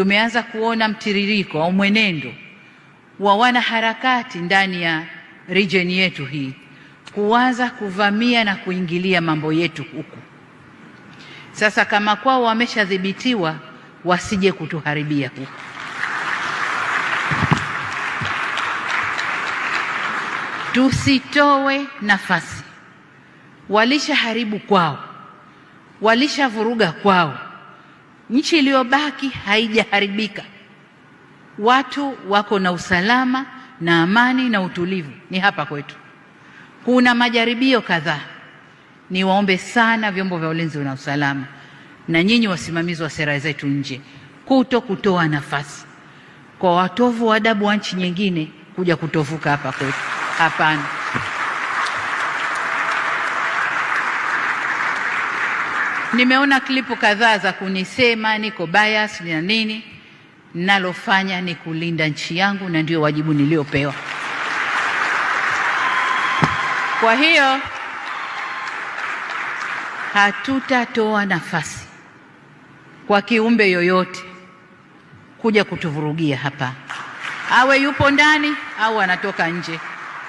tumeanza kuona mtiririko au mwenendo wa wanaharakati ndani ya region yetu hii kuanza kuvamia na kuingilia mambo yetu huku. Sasa kama kwao wameshadhibitiwa, wasije kutuharibia huku. Tusitoe nafasi. Walishaharibu kwao, walishavuruga kwao. Nchi iliyobaki haijaharibika. Watu wako na usalama na amani na utulivu ni hapa kwetu. Kuna majaribio kadhaa. Niwaombe sana vyombo vya ulinzi na usalama na nyinyi wasimamizi wa sera zetu nje kutoa nafasi kwa watovu wa adabu wa nchi nyingine kuja kutovuka hapa kwetu. Hapana. Nimeona klipu kadhaa za kunisema niko bias na nini. Nalofanya ni kulinda nchi yangu na ndio wajibu niliopewa. Kwa hiyo hatutatoa nafasi kwa kiumbe yoyote kuja kutuvurugia hapa. Awe yupo ndani au anatoka nje.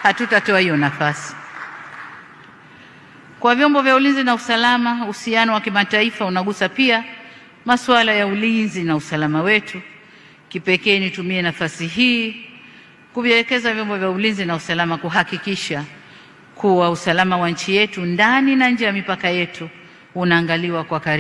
Hatutatoa hiyo nafasi. Kwa vyombo vya ulinzi na usalama, uhusiano wa kimataifa unagusa pia masuala ya ulinzi na usalama wetu. Kipekee nitumie nafasi hii kuvielekeza vyombo vya ulinzi na usalama kuhakikisha kuwa usalama wa nchi yetu ndani na nje ya mipaka yetu unaangaliwa kwa karibu.